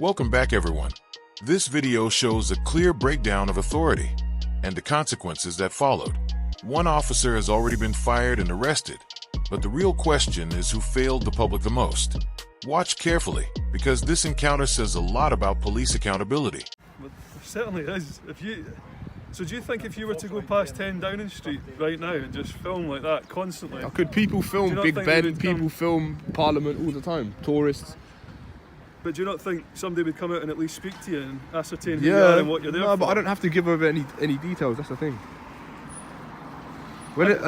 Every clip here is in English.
Welcome back, everyone. This video shows a clear breakdown of authority and the consequences that followed. One officer has already been fired and arrested, but the real question is who failed the public the most. Watch carefully, because this encounter says a lot about police accountability. Well, it certainly is. So do you think if you were to go past 10 Downing Street right now and just film like that constantly? Could people film Big Ben? People film Parliament all the time. Tourists. But do you not think somebody would come out and at least speak to you and ascertain who you are and what you're there for? No, but I don't have to give over any details. That's the thing.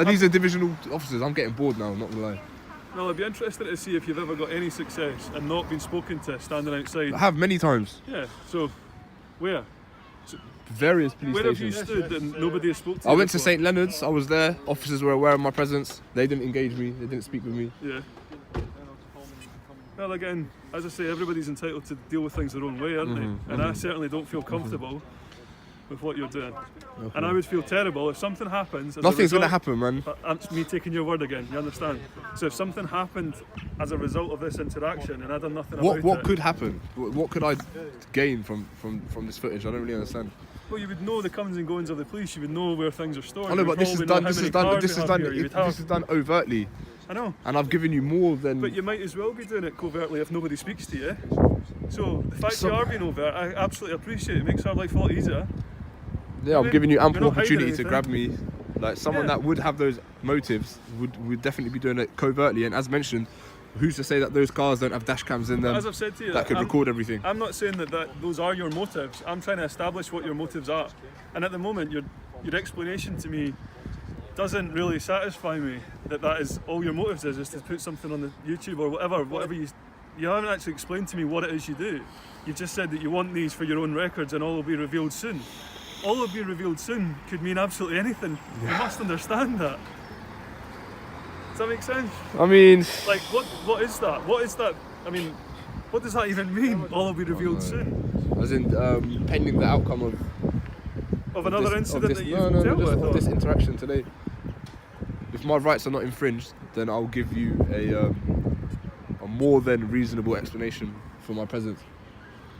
These are divisional officers. I'm getting bored now. I'm not gonna lie. No, I'd be interested to see if you've ever got any success and not been spoken to standing outside. I have many times. Yeah. So, where? Various police Where have stations. you stood and nobody has spoken to you? I went to before? St Leonard's. I was there. Officers were aware of my presence. They didn't engage me. They didn't speak with me. Yeah. Well, again, as I say, everybody's entitled to deal with things their own way, aren't they? And I certainly don't feel comfortable with what you're doing. Okay. And I would feel terrible if something happens. Nothing's going to happen, man. That's me taking your word again, you understand? So if something happened as a result of this interaction and I done nothing about it... What could happen? What could I gain from this footage? I don't really understand. Well, you would know the comings and goings of the police. You would know where things are stored. I know, but this is done overtly. I know. And I've given you more than... But you might as well be doing it covertly if nobody speaks to you. So the fact you are being overt, I absolutely appreciate it. It makes our life a lot easier. Yeah, I'm giving you ample opportunity to grab me. Like someone that would have those motives would definitely be doing it covertly. And as mentioned, who's to say that those cars don't have dash cams in them? As I've said to you, that could record everything. I'm not saying that those are your motives. I'm trying to establish what your motives are. And at the moment, your explanation to me doesn't really satisfy me. That is all your motives is to put something on the YouTube or whatever you haven't actually explained to me what it is you do. You've just said that you want these for your own records and all will be revealed soon. All will be revealed soon could mean absolutely anything. You must understand that. Does that make sense? I mean... Like, what is that? What is that? I mean, what does that even mean? All will be revealed soon? As in, pending the outcome of another incident that you've dealt with? Of this interaction today. If my rights are not infringed, then I'll give you a more than reasonable explanation for my presence.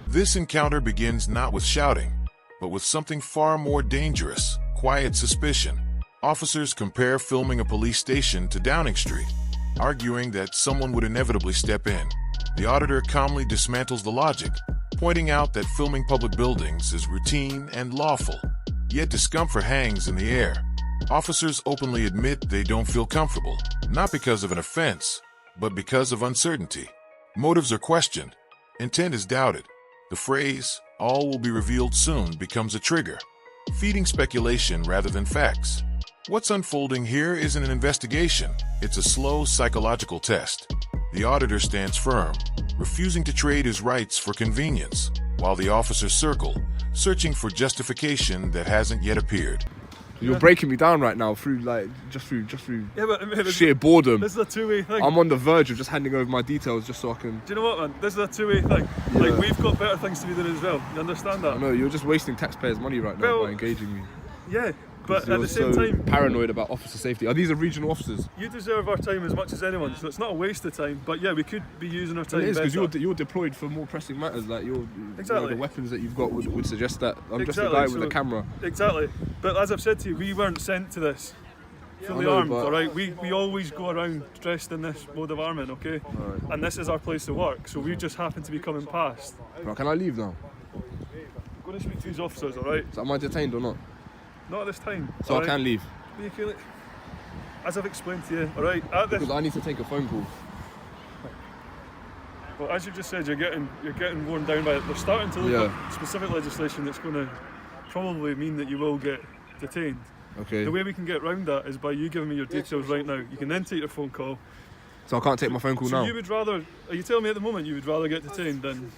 This encounter begins not with shouting, but with something far more dangerous: quiet suspicion. Officers compare filming a police station to Downing Street, arguing that someone would inevitably step in. The auditor calmly dismantles the logic, pointing out that filming public buildings is routine and lawful. Yet discomfort hangs in the air. Officers openly admit they don't feel comfortable, not because of an offense, but because of uncertainty. Motives are questioned. Intent is doubted. The phrase, "all will be revealed soon," becomes a trigger, feeding speculation rather than facts. What's unfolding here isn't an investigation. It's a slow psychological test. The auditor stands firm, refusing to trade his rights for convenience, while the officers circle, searching for justification that hasn't yet appeared. You're breaking me down right now through just through sheer boredom. This is a two-way thing. I'm on the verge of just handing over my details just so I can... Do you know what, man? This is a two-way thing. Yeah. Like, we've got better things to be doing as well. You understand that? I know, you're just wasting taxpayers' money right now by engaging me. Yeah, but at the same time... paranoid about officer safety. Are these regional officers? You deserve our time as much as anyone, so it's not a waste of time. But yeah, we could be using our time better. It is, because you're deployed for more pressing matters. Like the weapons that you've got would suggest that. I'm just a guy with a camera. Exactly. But as I've said to you, we weren't sent to this fully armed, alright? We always go around dressed in this mode of arming, okay? Right. And this is our place to work, so we just happen to be coming past. Right, can I leave now? I'm going to speak to these officers, alright? So am I detained or not? Not at this time. So I can leave? As I've explained to you, alright? Because I need to take a phone call. Well, as you just said, you're getting worn down by it. They're starting to look at specific legislation that's going to probably mean that you will get detained. Okay. The way we can get around that is by you giving me your details right now. You can then take your phone call. So I can't take my phone call now? So you would rather... Are you telling me at the moment you would rather get detained than...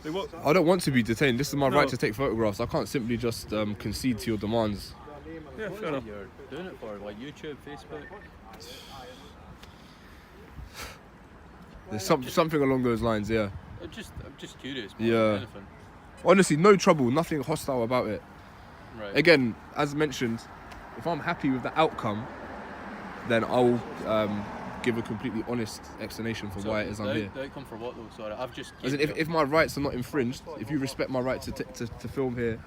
What? I don't want to be detained. This is my right to take photographs. I can't simply just concede to your demands. Yeah, fair enough. You're doing it for, like YouTube, Facebook? There's something along those lines, yeah. I'm just curious. Yeah. Honestly, no trouble, nothing hostile about it. Right. Again, as mentioned, if I'm happy with the outcome, then I'll give a completely honest explanation for So why it is I'm here. The outcome for what though? Sorry, I've just. As in, if my rights are not infringed, if you respect my right to film here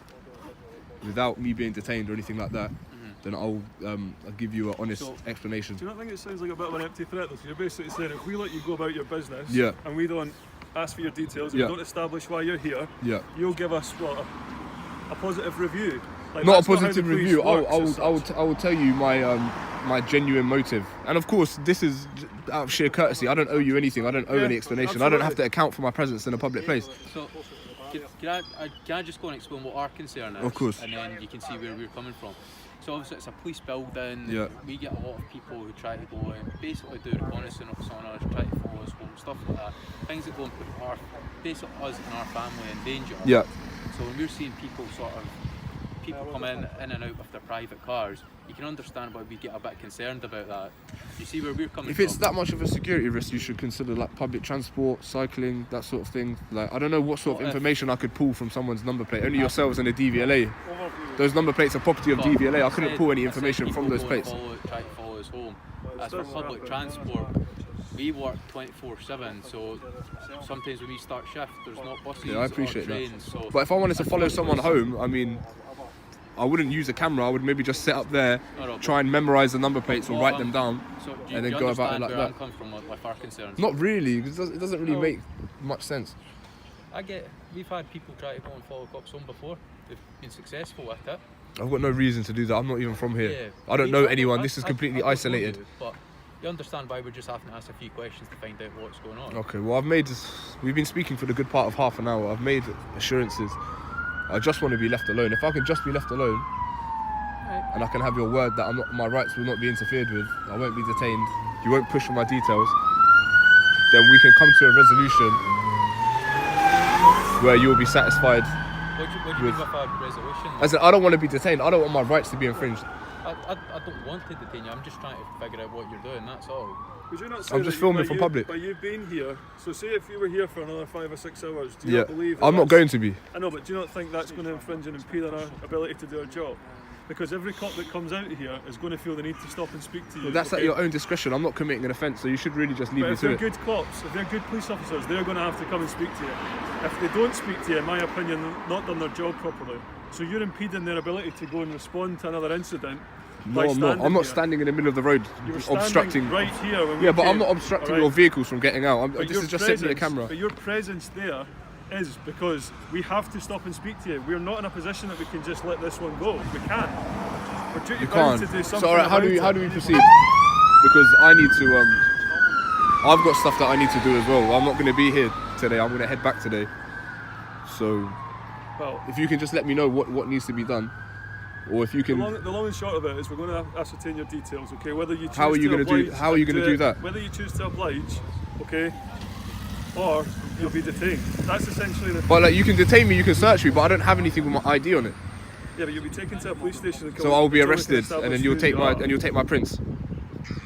without me being detained or anything like that, then I'll give you an honest explanation. Do you not think it sounds like a bit of an empty threat though? So you're basically saying if we let you go about your business Yeah. and we don't ask for your details, and Yeah. we don't establish why you're here, Yeah. you'll give us what, a positive review? Like, Not a that's how positive the police review. works as such. I will tell you my genuine motive, and of course this is out of sheer courtesy. I don't owe you anything. I don't owe Yeah, any explanation. I don't have absolutely. to account for my presence in a public place. So, can I just go and explain what our concern is? Of course. And then you can see where we're coming from. So obviously it's a police building. Yeah. We get a lot of people who try to go and basically do reconnaissance on us, try to follow us home, stuff like that. Things that go and put basically us and our family in danger. Yeah. So when we're seeing people come in and out of their private cars, you can understand why we get a bit concerned about that. You see where we're coming If from? it's that much of a security risk, you should consider like public transport, cycling, that sort of thing. Like I don't know what sort of information I could pull from someone's number plate. Only yourselves and a DVLA. Those number plates are property of DVLA. I couldn't pull any information from those plates. Try to follow us home. As for public transport, we work 24/7, so sometimes when we start shift, there's not buses Yeah, I appreciate or trains. that. So But if I wanted to follow someone home, I mean, I wouldn't use a camera. I would maybe just sit up there, try and memorize the number plates or write them down, so do and then you go about it like understand where that. I'm coming from with our concerns? Not really, because it doesn't really make much sense. We've had people try to go and follow cops home before. They've been successful with it. I've got no reason to do that. I'm not even from here. Yeah. I don't know anyone. This is completely I don't know isolated. you, but you understand why we're just having to ask a few questions to find out what's going on. Okay, well, we've been speaking for the good part of half an hour. I've made assurances. I just want to be left alone. If I can just be left alone, and I can have your word that my rights will not be interfered with, I won't be detained, you won't push for my details, then we can come to a resolution where you'll be satisfied. What do you mean with a resolution? I said, I don't want to be detained. I don't want my rights to be infringed. I don't want to detain you. I'm just trying to figure out what you're doing. That's all. Would you not say I'm that just filming by for you- public. By you being here, so say if you were here for another 5 or 6 hours, do you Yeah, not believe that I'm not that's- going to be. I know, but do you not think that's going to infringe and impede on our ability to do our job? Because every cop that comes out here is going to feel the need to stop and speak to you. Well, that's at your own discretion. I'm not committing an offence, so you should really just leave But me if to they're it. good cops, if they're good police officers, they're going to have to come and speak to you. If they don't speak to you, in my opinion, they've not done their job properly. So you're impeding their ability to go and respond to another incident. No, by I'm not. I'm not here. standing in the middle of the road You were standing obstructing. right here when we Yeah, but I'm came, not obstructing alright? your vehicles from getting out. But This your is just simply a presence- camera. But your presence there is because we have to stop and speak to you. We're not in a position that we can just let this one go. We can't. We're duty You bound can't. to do something. So, alright, how do about we it. proceed? Because I need to. I've got stuff that I need to do as well. I'm not going to be here today. I'm going to head back today. So, Well, if you can just let me know what needs to be done, or if you the can. long and short of it is we're going to ascertain your details, okay? Whether you choose How are you to gonna do- oblige how are you and gonna do that? Whether you choose to oblige, okay, or you'll be detained. That's essentially the. But like, you can detain me, you can search me, but I don't have anything with my ID on it. Yeah, but you'll be taken to a police station. And So I'll be until we can arrested, and establish then you'll who take you my are. prints.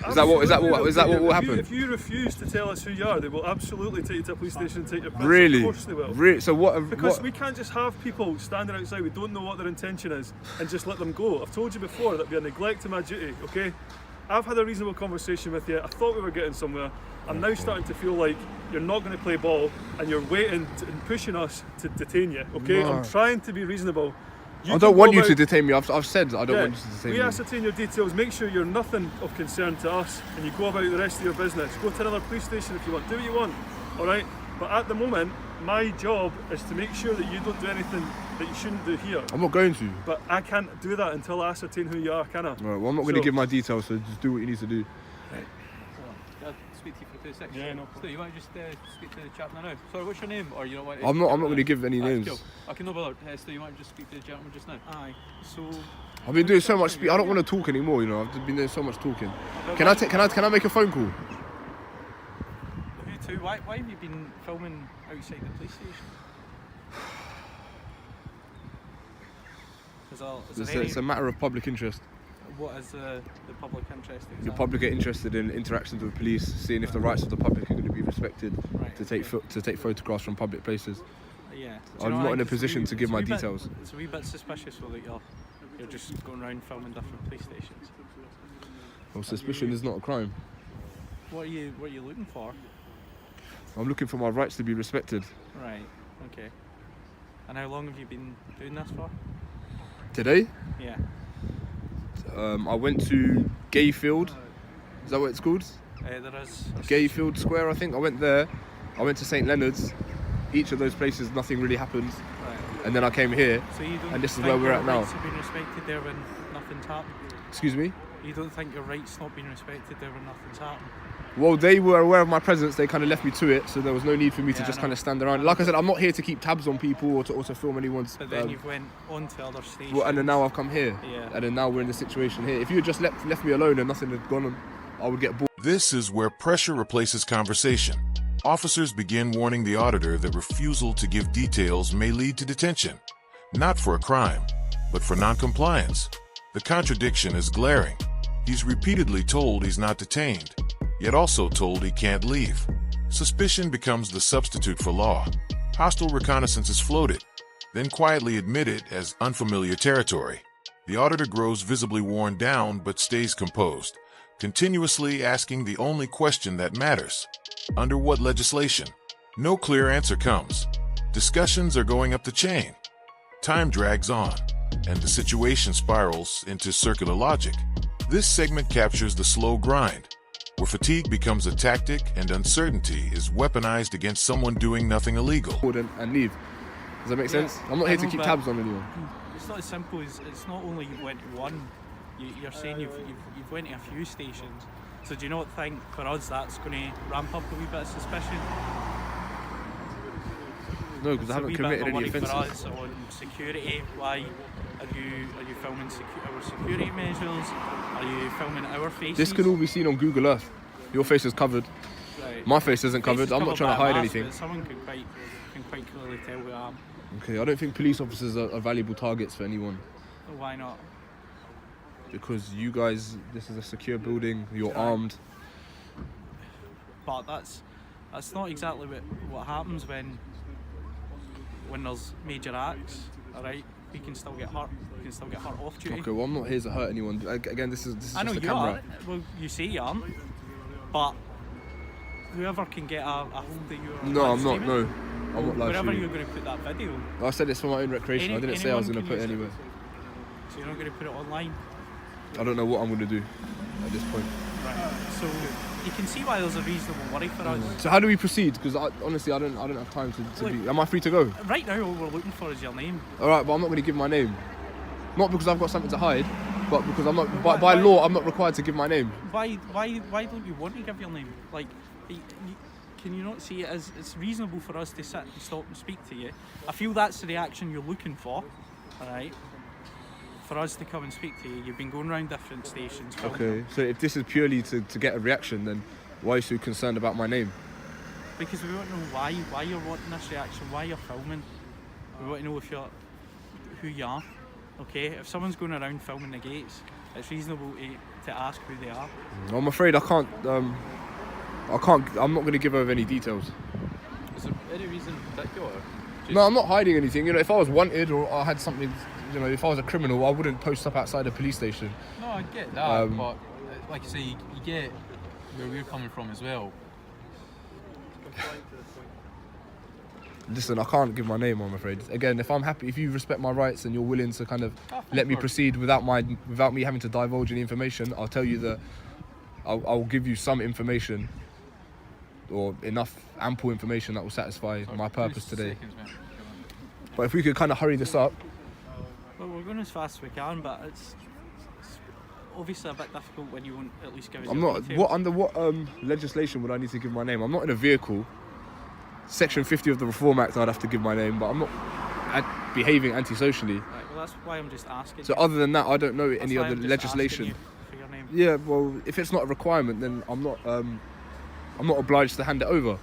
Is that what will happen? If you refuse to tell us who you are, they will absolutely take you to a police station and take your prints. Really? Of course they will. Really? So what? Because what? we can't just have people standing outside, we don't know what their intention is, and just let them go. I've told you before that would be a neglect of my duty, okay? I've had a reasonable conversation with you. I thought we were getting somewhere. I'm now starting to feel like you're not going to play ball and you're waiting and pushing us to detain you, okay? No. I'm trying to be reasonable. I don't want you to detain me. I've said I don't Yeah, want you to detain we me. ascertain your details, make sure you're nothing of concern to us, and you go about the rest of your business. Go to another police station if you want, do what you want, alright? But at the moment, my job is to make sure that you don't do anything that you shouldn't do here. I'm not going to. But I can't do that until I ascertain who you are, can I? Right, well, I'm not going to give my details, so just do what you need to do. Can I speak to you for 2 seconds? Yeah, no. So you want to just speak to the chap now? Sorry, what's your name? Or you don't want? I'm not going to give any names. Cool. Okay, no bother. So you want to just speak to the gentleman just now? Aye. So I've been doing so much. I don't want to talk anymore. You know, I've been doing so much talking. Can I make a phone call? You two, why have you been filming outside the police station? It's a matter of public interest. What is the public interest in The that? public are interested in interactions with police, seeing if the rights of the public are going to be respected, Right, to take photographs from public places. Yeah. I'm not in a position to give my details. It's a wee bit suspicious though that you're just going around filming different police stations. Well, suspicion is not a crime. What are you looking for? I'm looking for my rights to be respected. Right. Okay. And how long have you been doing this for? Today, Yeah. I went to Gayfield. Is that what it's called? There is. Gayfield Square, I think. I went there. I went to St Leonard's. Each of those places, nothing really happened. Right. And then I came here. So you don't And this is think where we're your at now. rights have been respected there when nothing's happened? Excuse me? You don't think your rights not being respected there when nothing's happened? Well, they were aware of my presence. They kind of left me to it, so there was no need for me to Yeah, just I kind know. of stand around. Like I said, I'm not here to keep tabs on people or to film anyone's. But then you've went on to other stations. Well, and then now I've come here. Yeah. And then now we're in the situation here. If you had just left me alone and nothing had gone on, I would get bored. This is where pressure replaces conversation. Officers begin warning the auditor that refusal to give details may lead to detention. Not for a crime, but for non-compliance. The contradiction is glaring. He's repeatedly told he's not detained, yet also told he can't leave. Suspicion becomes the substitute for law. Hostile reconnaissance is floated, then quietly admitted as unfamiliar territory. The auditor grows visibly worn down but stays composed, continuously asking the only question that matters. Under what legislation? No clear answer comes. Discussions are going up the chain. Time drags on, and the situation spirals into circular logic. This segment captures the slow grind, where fatigue becomes a tactic and uncertainty is weaponized against someone doing nothing illegal. And leave. Does that make sense? I'm not I here to know, keep but tabs on anyone. It's not as simple as, it's not only you went to one, you're saying you've went to a few stations. So do you not think for us that's going to ramp up a wee bit of suspicion? No, because I haven't committed any For offences. us on security, why are you filming our security measures? Are you filming our faces? This can all be seen on Google Earth. Your face is covered. Right. My face isn't Face is covered. I'm not trying to by a hide mask, anything. but someone can quite clearly tell who I am. Okay, I don't think police officers are valuable targets for anyone. So why not? Because you guys, this is a secure building, you're Right. armed. But that's not exactly what happens when there's major acts. All right, we can still get hurt. We can still get hurt off duty. Okay, well I'm not here to hurt anyone. Again, this is I know just a you camera. are. Well, you say you aren't, but whoever can get a hold of you. No, I'm not. No, I'm not live Wherever you're shooting. going to put that video, I said it's for my own recreation. I didn't say I was going anyone to put it can use anywhere. so you're not going to put it online. I don't know what I'm going to do at this point. Right. So you can see why there's a reasonable worry for us. So how do we proceed? Because honestly, I don't have time to Look, be. Am I free to go? Right now, all we're looking for is your name. All right, but I'm not going to give my name. Not because I've got something to hide, but because I'm not. Why- By why- law, I'm not required to give my name. Why don't you want to give your name? Like, can you not see it as it's reasonable for us to sit and stop and speak to you? I feel that's the reaction you're looking for, all right? For us to come and speak to you, you've been going around different stations. filming. Okay, so if this is purely to get a reaction, then why are you so concerned about my name? Because we want to know why you're wanting this reaction, why you're filming. We want to know who you are. Okay, if someone's going around filming the gates, it's reasonable to ask who they are. I'm afraid I can't. I'm not going to give over any details. Is there any reason in particular? No, I'm not hiding anything. You know, if I was wanted or I had something, you know, if I was a criminal, I wouldn't post up outside a police station. No, I get that, but like you say, you get where we're coming from as well. Listen, I can't give my name, I'm afraid. Again, if I'm happy, if you respect my rights and you're willing to kind of let me proceed without me having to divulge any information, I'll tell you that I'll give you some information or enough ample information that will satisfy my purpose today. But if we could kind of hurry this up. Well, we're going as fast as we can, but it's obviously a bit difficult when you won't at least give us I'm your not. details. Under what legislation would I need to give my name? I'm not in a vehicle. Section 50 of the Reform Act, I'd have to give my name, but I'm not behaving antisocially. Right, well, that's why I'm just asking. So you. other than that, I don't know That's any why other I'm just legislation. asking you for your name. Yeah, well, if it's not a requirement, then I'm not obliged to hand it over. Right.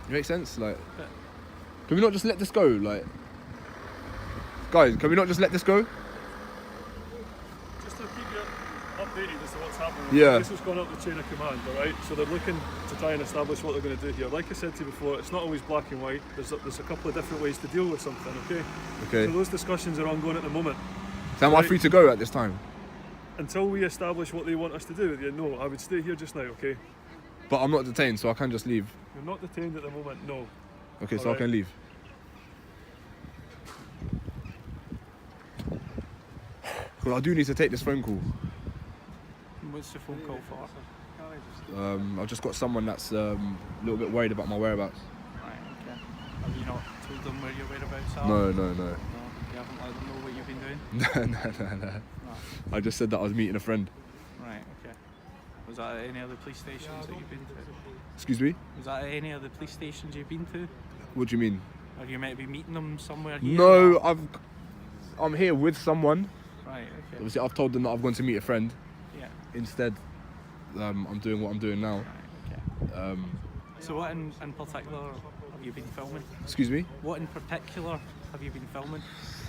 It makes sense. Like, But- can we not just let this go? Like, guys, can we not just let this go? Just to keep you updated as to what's happening. Yeah. This has gone up the chain of command, alright? So they're looking to try and establish what they're going to do here. Like I said to you before, it's not always black and white. There's a couple of different ways to deal with something, okay? Okay. So those discussions are ongoing at the moment. So am I right. free to go at this time? until we establish what they want us to do with you, no, I would stay here just now, okay? But I'm not detained, so I can just leave. You're not detained at the moment, no. Okay, so I Alright. can leave. Well, I do need to take this phone call. What's the phone call for? I've just got someone that's a little bit worried about my whereabouts. Right, okay. Have you not told them where your whereabouts are? No. No, you haven't let them know what you've been doing? No. No. I just said that I was meeting a friend. Right, okay. Was that at any other police stations that you've been to? Excuse me? Was that at any other police stations you've been to? What do you mean? Or you might be meeting them somewhere here? No, I'm here with someone. Right, okay. Obviously, I've told them that I've gone to meet a friend. Yeah. Instead, I'm doing what I'm doing now. Right, okay. So what in particular have you been filming? Excuse me? What in particular have you been filming?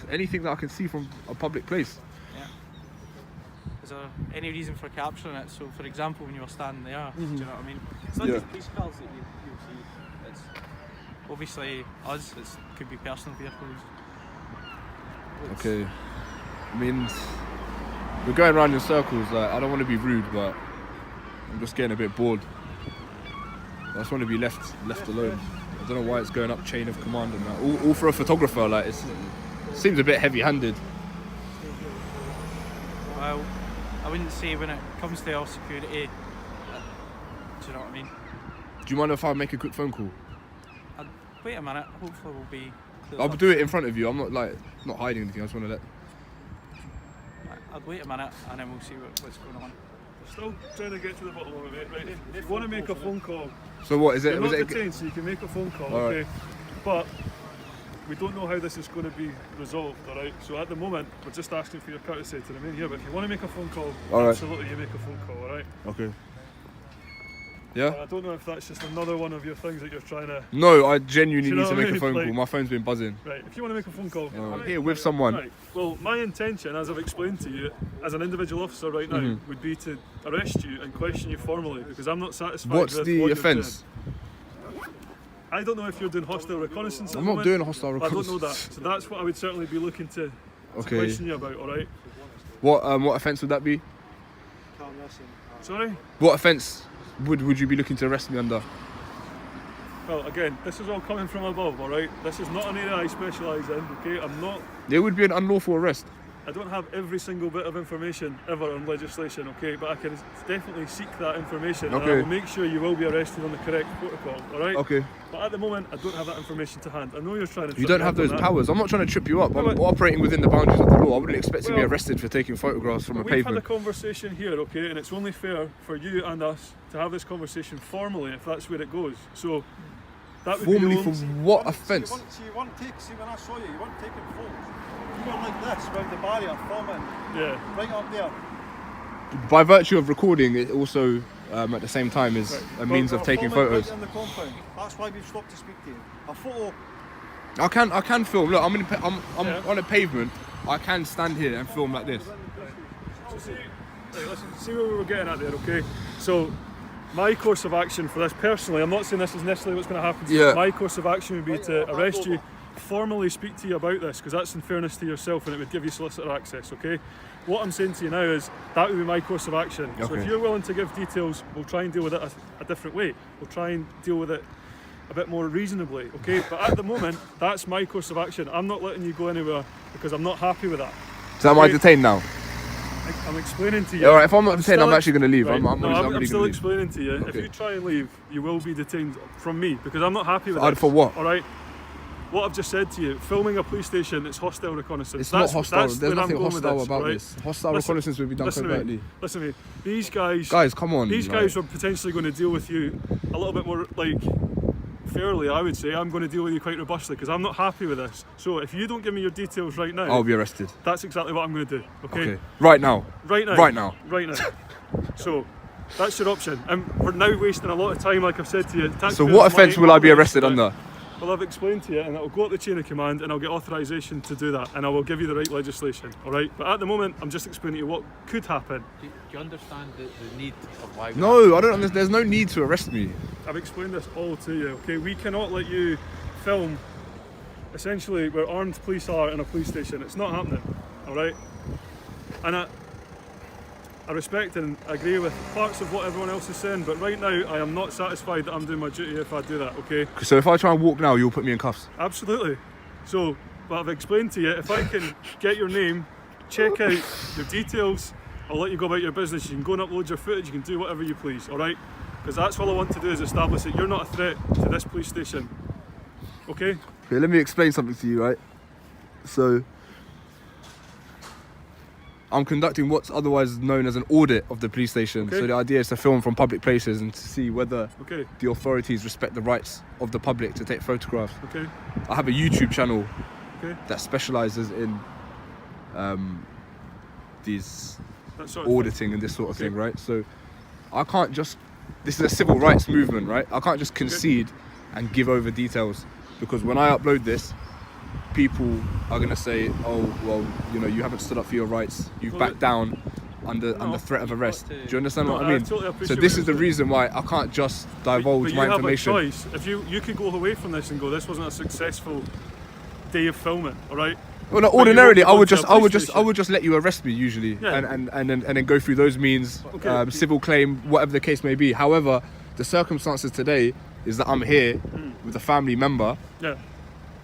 Anything that I can see from a public place. Yeah. Is there any reason for capturing it? So, for example, when you were standing there, do you know what I mean? It's not Yeah. just police cars that you'll see. It's obviously us. It could be personal vehicles. Okay. I mean, we're going around in circles. Like, I don't want to be rude, but I'm just getting a bit bored. I just want to be left alone. I don't know why it's going up chain of command and that. All for a photographer. Like, it seems a bit heavy-handed. Well, I wouldn't say when it comes to our security. Do you know what I mean? Do you mind if I make a quick phone call? Wait a minute. Hopefully, we'll be. I'll do it in front of you. I'm not hiding anything. I just want to let. I'll wait a minute and then we'll see what's going on. Still trying to get to the bottom of it, mate. Right? If you want to make a phone call, So what is it? you're Was not it? detained, so you can make a phone call, All right. okay? But we don't know how this is going to be resolved, all right? So at the moment, we're just asking for your courtesy to remain here. But if you want to make a phone call, All right. absolutely, you make a phone call, all right? Okay. Yeah. I don't know if that's just another one of your things that you're trying to. No, I genuinely Do you need know to what I make a mean? phone Like- call. My phone's been buzzing. Right, if you want to make a phone call, I'm here with someone. Right. Well, my intention, as I've explained to you, as an individual officer right now, would be to arrest you and question you formally because I'm not satisfied What's with the what offence? You're doing. I don't know if you're doing hostile reconnaissance. I'm at the not moment. doing a hostile I don't know that. reconnaissance. So that's what I would certainly be looking to Okay. question you about. All right. What offence would that be? Sorry. What offence would you be looking to arrest me under? Well, again, this is all coming from above. All right. This is not an area I specialise in. Okay. I'm not. There would be an unlawful arrest. I don't have every single bit of information ever on legislation, okay, but I can definitely seek that information and I Okay. will make sure you will be arrested on the correct protocol, alright? Okay. But at the moment, I don't have that information to hand. I know you're trying to You trip don't me have up on those that. powers. I'm not trying to trip you up. I'm Well, operating within the boundaries of the law. I wouldn't expect to be Well, arrested for taking photographs from a We've had a pavement. conversation here, okay, and it's only fair for you and us to have this conversation formally if that's where it goes. So, that would Formally be for the only... what offence? You weren't when I saw you, you weren't taking photos. You were like this, round the barrier, filming, Yeah. right up there. By virtue of recording, it also at the same time is Right. a means of taking Filming photos. Right in the compound. That's why we've stopped to speak to you. A photo. I can film. Look, I'm Yeah. on a pavement. I can stand here and film like this. So see where we were getting at there, okay? So, my course of action for this personally, I'm not saying this is necessarily what's going to happen to you. Yeah. My course of action would be to arrest you, formally speak to you about this, because that's in fairness to yourself and it would give you solicitor access, okay? What I'm saying to you now is that would be my course of action. So Okay. if you're willing to give details, we'll try and deal with it a different way. We'll try and deal with it a bit more reasonably, okay? But at the moment, that's my course of action. I'm not letting you go anywhere because I'm not happy with that. So am I Okay. detained now? I'm explaining to you. All right. If I'm not detained, I'm still actually going to leave. Right. I'm No, really I'm going still to leave. explaining to you. If Okay. you try and leave, you will be detained from me because I'm not happy with For this. what? All right. What I've just said to you, filming a police station, it's hostile reconnaissance. It's That's- not hostile. that's There's where I'm nothing going with hostile this, about right? this. Hostile Listen- reconnaissance would be done Listen to me. covertly. Listen to me. These guys. Guys, come on. These like- guys are potentially going to deal with you a little bit more like fairly. I would say I'm going to deal with you quite robustly because I'm not happy with this. So if you don't give me your details right now, I'll be arrested. that's exactly what I'm going to do. Okay. Okay. Right now. Right now. Right now. Right now. So, that's your option. And we're now wasting a lot of time, like I've said to you. So Taxpayers' what offence money, will I be all this, arrested but- under? Well, I've explained to you, and it'll go up the chain of command, and I'll get authorisation to do that, and I will give you the right legislation, all right? But at the moment, I'm just explaining to you what could happen. Do you understand the need of why we No, I don't understand. There's no need to arrest me. I've explained this all to you, okay? We cannot let you film, essentially, where armed police are in a police station. It's not happening, all right? And I respect and agree with parts of what everyone else is saying, but right now I am not satisfied that I'm doing my duty if I do that, okay? So if I try and walk now, you'll put me in cuffs? Absolutely. So, but I've explained to you, if I can get your name, check out your details, I'll let you go about your business. You can go and upload your footage, you can do whatever you please, alright? Because that's all I want to do is establish that you're not a threat to this police station. Okay? Okay, let me explain something to you, right? So, I'm conducting what's otherwise known as an audit of the police station. Okay. So the idea is to film from public places and to see whether Okay. the authorities respect the rights of the public to take photographs. Okay. I have a YouTube channel Okay. that specialises in these That sort of thing. auditing and this sort of Okay. thing, right? So I can't just, this is a civil rights movement, right? I can't just concede and give over details, because when I upload this, people are going to say, oh, well, you know, you haven't stood up for your rights, you've Well, backed down under No. threat of arrest. to- Do you understand No, what I I mean? totally So appreciate this what is the you're reason why I can't just divulge But you my have information. a choice. If you could go away from this and go, this wasn't a successful day of filming, alright? Well, no, But you ordinarily, won't I would go to just, a I would police just, I would just let you arrest me usually, Yeah. and then go through those means, Okay. civil claim, whatever the case may be. However, the circumstances today is that I'm here with a family member, Yeah.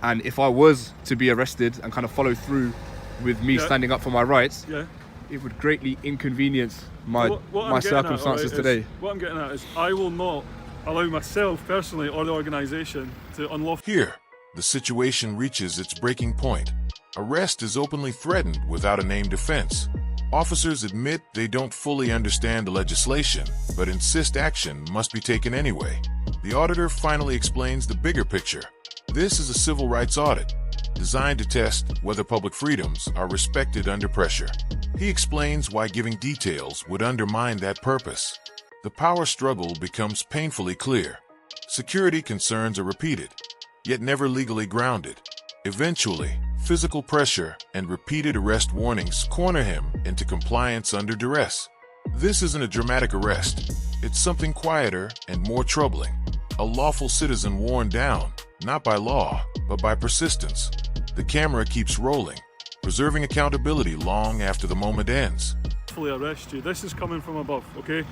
and if I was to be arrested and kind of follow through with me Yeah. standing up for my rights, Yeah. it would greatly inconvenience my What my I'm getting at, circumstances alright, is- today. What I'm getting at is I will not allow myself personally or the organisation to unlawfully. Here, the situation reaches its breaking point. Arrest is openly threatened without a named offense. Officers admit they don't fully understand the legislation, but insist action must be taken anyway. The auditor finally explains the bigger picture. This is a civil rights audit, designed to test whether public freedoms are respected under pressure. He explains why giving details would undermine that purpose. The power struggle becomes painfully clear. Security concerns are repeated, yet never legally grounded. Eventually, physical pressure and repeated arrest warnings corner him into compliance under duress. This isn't a dramatic arrest. It's something quieter and more troubling. A lawful citizen worn down, not by law, but by persistence. The camera keeps rolling, preserving accountability long after the moment ends. Arrest you. This is coming from above, okay?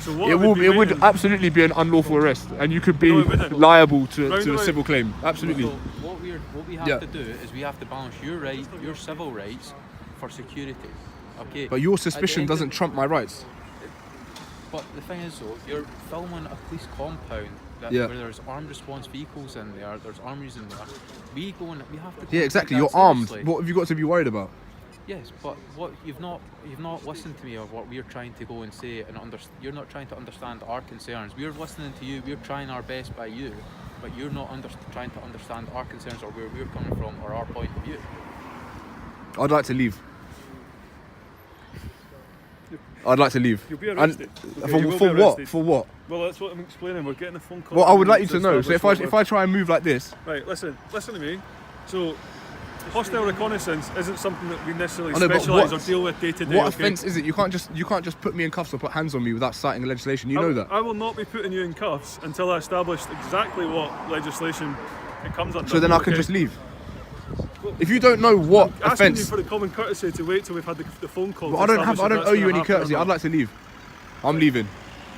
So what It I will. be It would waiting- absolutely be an unlawful arrest, and you could be No, it wouldn't. liable to a Roundabout. civil claim. Absolutely. So what we have Yeah. to do is we have to balance your civil rights for security. Okay. But your At the suspicion end doesn't of- trump my rights. But the thing is though, you're filming a police compound Yeah. where there's armed response vehicles in there, there's armories in there. We go and we have to. Yeah, take exactly. that You're armed. seriously. What have you got to be worried about? Yes, but what you've not listened to me of what we're trying to go and say, and you're not trying to understand our concerns. We're listening to you. We're trying our best by you, but you're not trying to understand our concerns or where we're coming from or our point of view. I'd like to leave. I'd like to leave. You'll be arrested. And Okay, you will for be what? arrested. For what? Well, that's what I'm explaining. We're getting a phone call. Well, I would from like you to know. So establish if what I try and move like this, Right, listen to me. So, hostile reconnaissance isn't something that we necessarily I know, but specialise or what- deal with day to day. what okay? offence is it? You can't just put me in cuffs or put hands on me without citing legislation. You know that. I will not be putting you in cuffs until I establish exactly what legislation it comes under. So then I can okay? just leave. If you don't know what Asking you offence, for the common courtesy to wait till we've had the phone call. well, to I don't establish if that's owe you gonna any happen or courtesy. not. I'd like to leave. I'm leaving.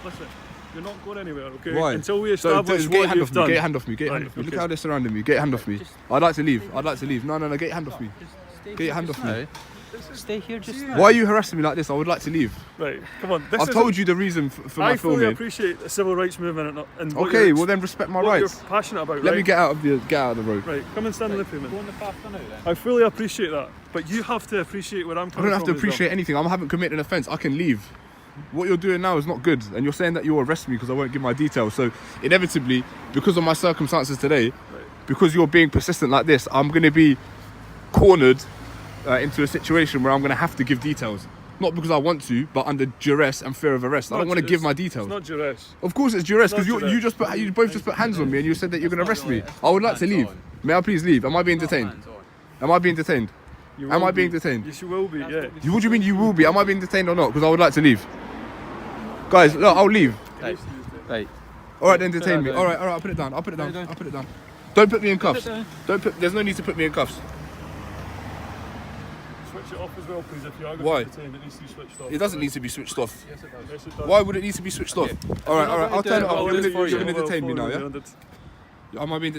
Listen, you're not going anywhere, okay? Why? Until we So establish get your what hand you've off me. done. Get your hand off me. Get your Right, hand off me. Look okay. how they're surrounding me. Get your hand off me. I'd like to leave. I'd like to leave. No, get your hand off me. Get your hand off me. Stay here just now. Why are you harassing me like this? I would like to leave. Right, come on. This I've is told you the reason for my I fully filming. appreciate the civil rights movement and what Okay, you're, well then respect my what rights. you're passionate about. Let right? me get out of the road. Right, come and stand in the pavement. Go on the path now then. I fully appreciate that, but you have to appreciate where I'm I coming from. don't have to as well. appreciate anything. I haven't committed an offence. I can leave. What you're doing now is not good, and you're saying that you'll arrest me because I won't give my details. So inevitably, because of my circumstances today, because you're being persistent like this, I'm going to be cornered into a situation where I'm going to have to give details. Not because I want to, but under duress and fear of arrest. I don't want to give my details. It's not duress. Of course it's duress, because It's not you both just put hands on me and you said that you're going to arrest me. I would like to leave. May I please leave? Am I being detained? Am I being detained? You Am will I being be. detained? Yes, you will be, yeah. What do you mean you will be? Am I being detained or not? Because I would like to leave. Guys, look, I'll leave. Right. All right, then detain me. down. All right, I'll put it down. I'll put it down. Put it down. I'll put it down. Don't put me in cuffs. down. There's no need to put me in cuffs. Switch switch it off as well, please? If you are going Why? to be detained, it needs to be switched off. It doesn't need to be switched off. Yes, it does. Yes, it does. Why would it need to be switched off? All right, not I'll gonna do turn it, it off. I'll You're do it for going to you. detain me now, yeah? Am Am I being